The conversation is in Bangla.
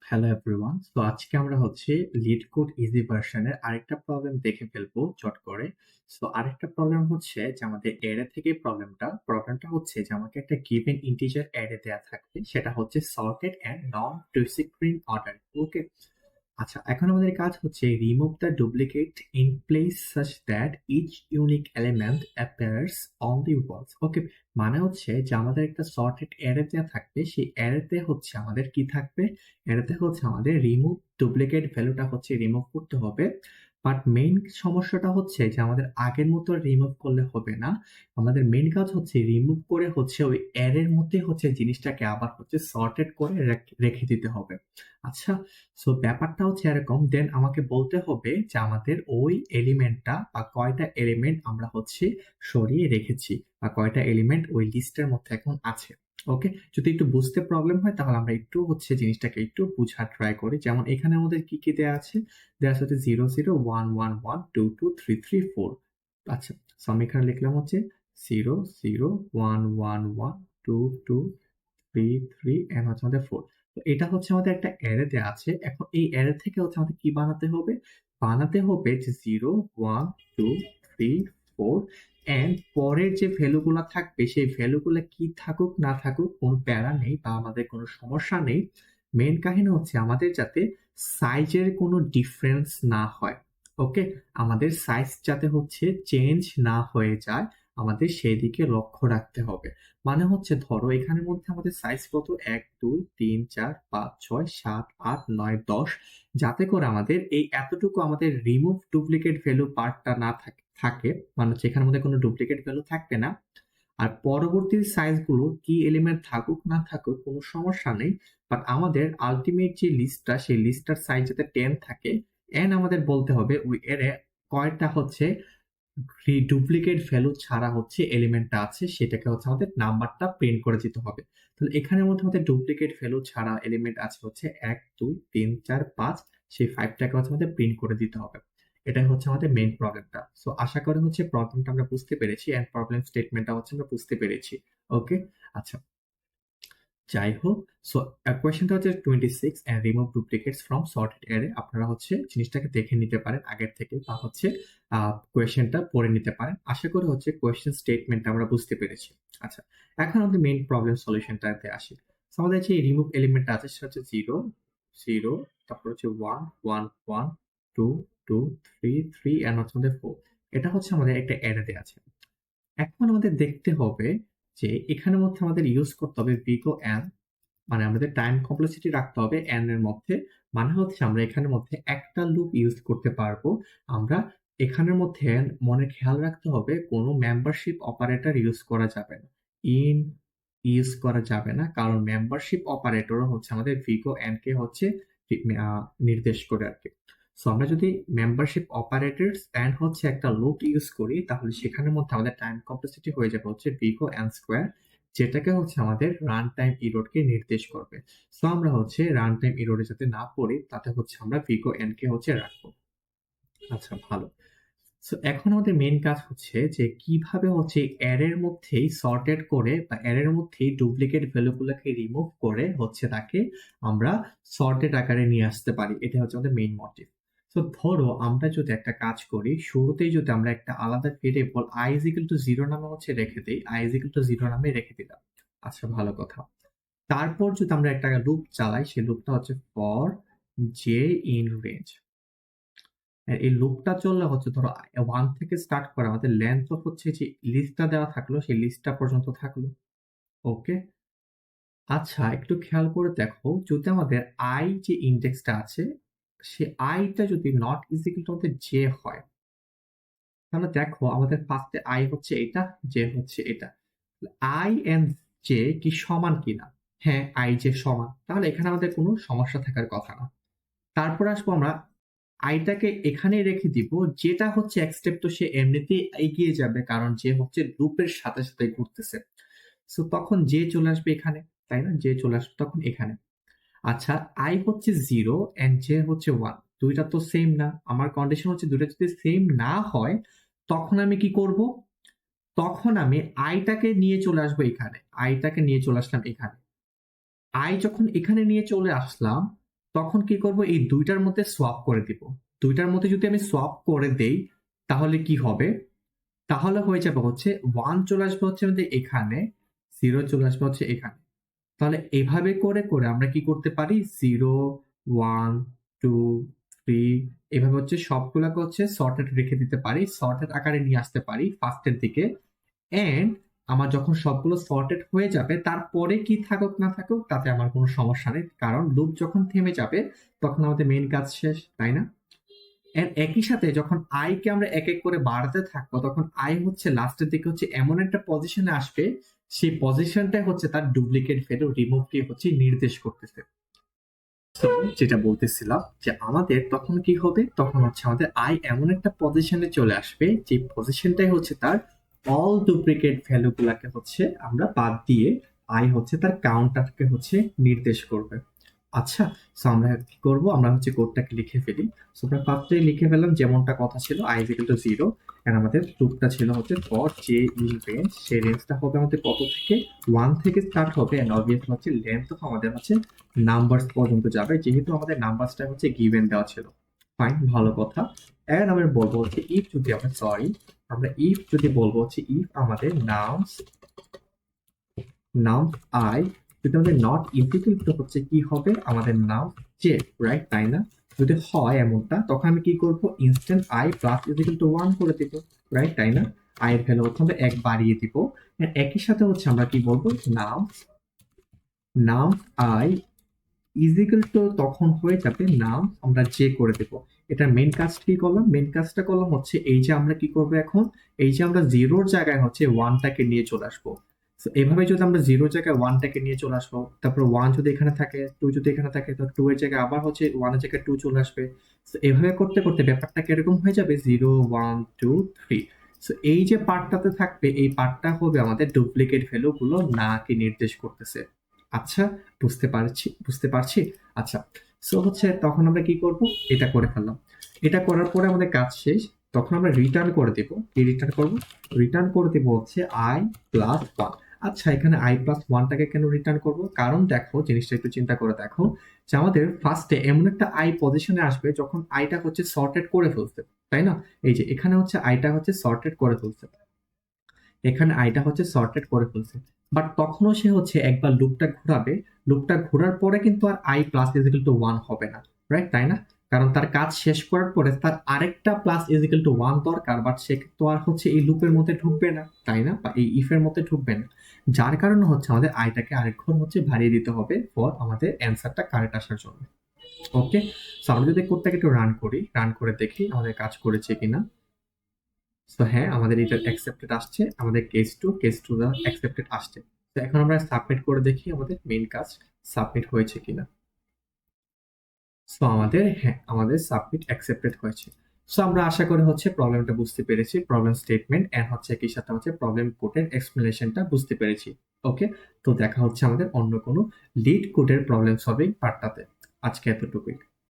Hello everyone. তো আজকে আমরা হচ্ছে LeetCode ইজি ভার্সনের আরেকটা প্রবলেম দেখে ফেলবো চট করে। সো আরেকটা প্রবলেম হচ্ছে যে আমাদের অ্যারে থেকে প্রবলেমটা হচ্ছে যে আমাকে একটা গিভেন ইন্টিজার অ্যারে দেয়া থাকবে, সেটা হচ্ছে sorted and non discipline order. Okay, আচ্ছা, এখন আমাদের কাজ হচ্ছে remove the duplicate in place such that each unique element appears on the walls. Okay, মানে হচ্ছে যে আমাদের একটা সর্টেড অ্যারে দেওয়া থাকবে, সেই অ্যারেতে হচ্ছে আমাদের কি থাকবে, অ্যারেতে হচ্ছে আমাদের রিমুভ ডুপ্লিকেট ভ্যালুটা হচ্ছে রিমুভ করতে হবে। বাট মেইন সমস্যাটা হচ্ছে যে আমাদের আগের মতো রিমুভ করলে হবে না। আমাদের মেইন কাজ হচ্ছে রিমুভ করে হচ্ছে ওই অ্যারের মধ্যে হচ্ছে জিনিসটাকে আবার হচ্ছে সর্টেড করে রেখে দিতে হবে। আচ্ছা, সো ব্যাপারটা হচ্ছে এরকম, দেন আমাকে বলতে হবে যে আমাদের ওই এলিমেন্টটা বা কয়টা এলিমেন্ট আমরা হচ্ছে সরিয়ে রেখেছি বা কয়টা এলিমেন্ট ওই লিস্টের মধ্যে এখন আছে। ওকে, যদি একটু বুঝতে প্রবলেম হয় তাহলে আমরা একটু হচ্ছে জিনিসটাকে একটু বুঝার ট্রাই করি। যেমন এখানে আমাদের কি কি দেওয়া আছে, দেওয়া আছে হচ্ছে 0 0 1 1 1 2 2 3 3 4। আচ্ছা, সো আমি এখানে লিখলাম হচ্ছে 0 0 1 1 1 2 2 3 3 এন্ড হচ্ছে আমাদের 4। তো এটা হচ্ছে আমাদের একটা অ্যারে দেয়া আছে। এখন এই অ্যারে থেকে হচ্ছে আমাদের কি বানাতে হবে? বানাতে হবে যে 0 1 2 3 4 এন্ড পরের যে ভ্যালু গুলা থাকবে সেই ভ্যালু গুলা কি থাকুক না থাকুক কোনো প্যারা নেই বা আমাদের কোনো সমস্যা নেই। মেইন কাহিনী হচ্ছে আমাদের যাতে সাইজের কোনো ডিফারেন্স না হয়। ওকে, আমাদের সাইজ যাতে হচ্ছে চেঞ্জ না হয়ে যায়, আমাদের সেই দিকে লক্ষ্য রাখতে হবে। মানে হচ্ছে ধরো এখানের মধ্যে আমাদের সাইজ কত, 1 2 3 4 5 6 7 8 9 10, যাতে করে আমাদের এই এতটুকু আমাদের রিমুভ ডুপ্লিকেট ভ্যালু পার্টটা না থাকে, মানে হচ্ছে এখানের মধ্যে কোনো ডুপ্লিকেট ভ্যালু থাকবে না। আর পরবর্তী সাইজগুলো কি এলিমেন্ট থাকুক না থাকুক কোনো সমস্যা নেই, বাট আমাদের আলটিমেট যে লিস্টটা সেই লিস্টটার সাইজ যাতে 10 থাকে। এন্ড আমাদের বলতে হবে ওই এরে কয়টা হচ্ছে ডুপ্লিকেট ভ্যালু ছাড়া হচ্ছে এলিমেন্টটা আছে, সেটাকে হচ্ছে আমাদের নাম্বারটা প্রিন্ট করে দিতে হবে। তাহলে এখানের মধ্যে আমাদের ডুপ্লিকেট ভ্যালু ছাড়া এলিমেন্ট আছে হচ্ছে 1 2 3 4 5, সেই 5টাকে হচ্ছে আমাদের প্রিন্ট করে দিতে হবে। এটাই হচ্ছে আমাদের মেইন প্রবলেমটা। সো আশা করি হচ্ছে প্রবলেমটা আমরা বুঝতে পেরেছি এন্ড প্রবলেম স্টেটমেন্টটা হচ্ছে আমরা বুঝতে পেরেছি। ওকে, আচ্ছা, যাই হোক। সো কোয়েশ্চেনটা হচ্ছে 26 and remove duplicates from sorted array. আপনারা হচ্ছে জিনিসটাকে দেখে নিতে পারেন আগের থেকে বা হচ্ছে কোয়েশ্চেনটা পড়ে নিতে পারেন। আশা করি হচ্ছে কোয়েশ্চেন স্টেটমেন্টটা আমরা বুঝতে পেরেছি। আচ্ছা, এখন আমাদের মেইন প্রবলেম সলিউশনটাতে আসি। সো আমাদের যে রিমুভ এলিমেন্টটা আছে সেটা হচ্ছে 0 0, তারপর হচ্ছে 1 1 1 2 2 3 3 এন্ড হচ্ছে আমাদের 4। এটা হচ্ছে আমাদের একটা অ্যারেতে আছে। এখন আমাদের দেখতে হবে যে এখানের মধ্যে আমাদের ইউজ করতে হবে বিগ ও এন, মানে আমাদের টাইম কমপ্লেক্সিটি রাখতে হবে এন এর মধ্যে। মানে হচ্ছে আমরা এখানের মধ্যে একটা লুপ ইউজ করতে পারবো। আমরা এখানের মধ্যে মনে খেয়াল রাখতে হবে কোনো মেম্বারশিপ অপারেটর ইউজ করা যাবে না, ইন ইউজ করা যাবে না, কারণ মেম্বারশিপ অপারেটর হচ্ছে আমাদের ভিগো এন কে হচ্ছে নির্দেশ করে আর কি। সো আমরা যদি মেম্বারশিপ অপারেটরস এন্ড হচ্ছে একটা লুপ ইউজ করি তাহলে সেখানের মধ্যে আমাদের টাইম কমপ্লেক্সিটি হয়ে যাবে হচ্ছে ভিগো এন স্কোয়ার, যেটাকে হচ্ছে আমাদের রান টাইম ইরোডকে নির্দেশ করবে। সো আমরা হচ্ছে রান টাইম ইরোডে যাতে না পড়ি তাতে হচ্ছে আমরা ভিগো এন কে হচ্ছে রাখবো। আচ্ছা, ভালো। সো এখন আমাদের মেইন কাজ হচ্ছে যে কিভাবে হচ্ছে অ্যারের মধ্যেই সর্টেড করে বা অ্যারের মধ্যেই ডুপ্লিকেট ভ্যালুগুলোকে রিমুভ করে হচ্ছে তাকে আমরা সর্টেড আকারে নিয়ে আসতে পারি। এটা হচ্ছে আমাদের মেইন মোটিভ। তো ধরো আমরা যদি একটা কাজ করি, শুরুতেই যদি আমরা একটা আলাদা variable i is equal to 0 নামে হচ্ছে রেখে দিই, i is equal to 0 নামে রেখে দিলাম। আচ্ছা, ভালো কথা। তারপর যদি আমরা একটা লুপ চালাই, সেই লুপটা হচ্ছে ফর জে ইন রেঞ্জ। এই লুপটা চললে হচ্ছে ধরো 1 থেকে স্টার্ট করে আমাদের লেন্থ হচ্ছে যে লিস্টটা দেওয়া থাকলো সেই লিস্টটা পর্যন্ত থাকলো। ওকে, আচ্ছা, একটু খেয়াল করে দেখো, যদি আমাদের আই যে ইন্ডেক্সটা আছে সে আইটা যদি নট ইজিক্যাল টু আমাদের জে হয়, তাহলে দেখো আমাদের ফার্স্টে আই হচ্ছে এটা, জে হচ্ছে এটা, আই এন্ড জে কি সমান কিনা। হ্যাঁ, আই জে সমান, তাহলে এখানে আমাদের কোনো সমস্যা থাকার কথা না। তারপর আসবো আমরা আইটাকে এখানে রেখে দিব, যেটা হচ্ছে এক স্টেপ তো সে এমনিতেই এগিয়ে যাবে কারণ যে হচ্ছে লুপের সাথে সাথে ঘুরতেছে। সো তখন যে চলে আসবে এখানে, তাই না, যে চলে আসবে তখন এখানে। আচ্ছা, আই হচ্ছে 0 এন্ড জে হচ্ছে 1, দুইটা তো সেম না। আমার কন্ডিশন হচ্ছে দুইটা যদি সেম না হয় তখন আমি কি করব, তখন আমি আইটাকে নিয়ে চলে আসবো এখানে, আইটাকে নিয়ে চলে আসলাম এখানে। আই যখন এখানে নিয়ে চলে আসলাম তখন কি করব, এই দুইটার মধ্যে সোয়াপ করে দিব। দুইটার মধ্যে যদি আমি সোয়াপ করে দেই তাহলে কি হবে, তাহলে হয়ে যাবে হচ্ছে 1 চলে আসবে হচ্ছে আমাদের এখানে, 0 চলে আসবে হচ্ছে এখানে। তাহলে এভাবে করে করে আমরা কি করতে পারি, 0 1 2 3 এভাবে হচ্ছে সবগুলাকে হচ্ছে সর্টেড রেখে দিতে পারি, সর্টেড আকারে নিয়ে আসতে পারি ফার্স্টের দিকে। এন্ড আমার যখন সবগুলো সর্টেড হয়ে যাবে তারপরে কি থাকুক না থাকুক তাতে আমার কোনো সমস্যা নেই, কারণ লুপ যখন থেমে যাবে তখন আমাদের মেইন কাজ শেষ, তাই না? এর একই সাথে যখন আই কে আমরা এক এক করে বাড়াতে থাকবো তখন আই হচ্ছে লাস্টের দিকে হচ্ছে এমন একটা পজিশনে আসবে, সেই পজিশনটাই হচ্ছে তার ডুপ্লিকেট ভ্যালু রিমুভ কে হচ্ছে নির্দেশ করতেছে। তো যেটা বলতেছিলাম যে আমাদের তখন কি হবে, তখন হচ্ছে আমাদের আই এমন একটা পজিশনে চলে আসবে যে পজিশনটাই হচ্ছে তার অল ডুপ্লিকেট ভ্যালু গুলাকে হচ্ছে আমরা বাদ দিয়ে আই হচ্ছে তার কাউন্টারকে হচ্ছে নির্দেশ করবে। আচ্ছা, সো আমরা কি করব, আমরা হচ্ছে কোডটাকে লিখে ফেলি। সো আমরা ফার্স্টে লিখে ফেললাম যেমনটা কথা ছিল i is equal to 0, and আমাদের লুপটা ছিল হচ্ছে ফর j in range, সেই রেঞ্জটা হবে আমাদের কত থেকে, 1 থেকে স্টার্ট হবে, এন্ড অবভিয়াসলি হচ্ছে লেন্থ অফ আমাদের হচ্ছে নাম্বারস পর্যন্ত যাবে, যেহেতু আমাদের নাম্বারসটা হচ্ছে গিভেন দেওয়া ছিল। ফাইন, ভালো কথা। এন্ড আমরা বলবো হচ্ছে ইফ যদি আমরা আমরা ইফ যদি বলবো হচ্ছে ইফ আমাদের নাম আই যদি আমাদের নট ইকুয়াল টু হচ্ছে কি হবে, আমাদের নাম জে, রাইট, তাই না? যদি হয় এমনটা তখন আমি কি করব, instant I plus equal to 1 করে দিব, রাইট, তাই না? আই এর ভ্যালু হচ্ছে আমরা 1 বাড়িয়ে দিব। And একই সাথে হচ্ছে আমরা কি বলবো, নাম নাম আই ইজিক্যাল টু তখন হয়ে যাবে নাম আমরা জে করে দেব। এটার মেইন কাজটা কি করলাম, মেইন কাজটা করলাম হচ্ছে এই যে আমরা কি করব এখন, এই যে আমরা জিরোর জায়গায় হচ্ছে ওয়ানটাকে নিয়ে চলে আসবো। So এভাবে যদি আমরা জিরোর জায়গায় ওয়ানটাকে নিয়ে চলে আসবো, তারপর ওয়ান যদি এখানে থাকে, টু যদি এখানে থাকে, তো টু এর জায়গায় আবার হচ্ছে ওয়ানের জায়গায় টু চলে আসবে। So এভাবে করতে করতে ব্যাপারটা কিরকম হয়ে যাবে, 0 1 2 3। সো এই যে পার্টটাতে থাকবে এই পার্টটা হবে আমাদের ডুপ্লিকেট ভ্যালু গুলো না কি নির্দেশ করতেছে। আচ্ছা, বুঝতে পারছি। আচ্ছা, সো হচ্ছে তখন আমরা কি করব, এটা করে ফেললাম। এটা করার পরে আমাদের কাজ শেষ। তখন আমরা রিটার্ন করে দেব, কি রিটার্ন করব, রিটার্ন করে দেব হচ্ছে i প্লাস 1। আচ্ছা, এখানে i প্লাস 1টাকে কেন রিটার্ন করব, কারণ দেখো জিনিসটা একটু চিন্তা করে দেখো যে আমাদের ফার্স্টে এমন একটা i পজিশনে আসবে যখন আইটা হচ্ছে সর্টেড করে ফেলছে, তাই না? এই যে এখানে হচ্ছে আইটা হচ্ছে সর্টেড করে ফেলছে, এখানে আইটা হচ্ছে সর্টেড করে ফেলছে, বাট তখনও সে হচ্ছে একবার লুপটা ঘোরাবে, লুপটা ঘোরার পরে কিন্তু আর আই প্লাস ইজিক্যাল টু 1 হবে না, রাইট, তাই না? কারণ তার কাজ শেষ করার পরে তার আরেকটা প্লাস ইজিক্যাল টু 1 দরকার, বাট সে তো আর হচ্ছে এই লুপের মধ্যে ঢুকবে না, তাই না? বা এই ইফের মধ্যে ঢুকবে না, যার কারণে হচ্ছে আমাদের আইটাকে আরেক ঘর হচ্ছে বাড়িয়ে দিতে হবে ফর আমাদের অ্যান্সারটা কারেক্ট আসার জন্য। ওকে, সো আমরা যদি কোডটাকে একটু রান করে দেখি আমাদের কাজ করেছে কিনা। সো হ্যাঁ, আমাদের এটা অ্যাকসেপ্টেড আসছে, আমাদের কেস টু দা অ্যাকসেপ্টেড আসছে। তো এখন আমরা সাবমিট করে দেখি আমাদের মেইন কাজ সাবমিট হয়েছে কিনা। সো আমাদের সাবমিট অ্যাকসেপ্টেড হয়েছে। সো আমরা আশা করি হচ্ছে প্রবলেমটা বুঝতে পেরেছি, প্রবলেম স্টেটমেন্ট এন্ড হচ্ছে একই সাথে হচ্ছে প্রবলেম কোডের এক্সপ্লেনেশনটা বুঝতে পেরেছি। ওকে, তো দেখা হচ্ছে আমাদের অন্য কোনো লিড কোডের প্রবলেম সলভিং পার্টটাতে। আজকে এতটুকুই।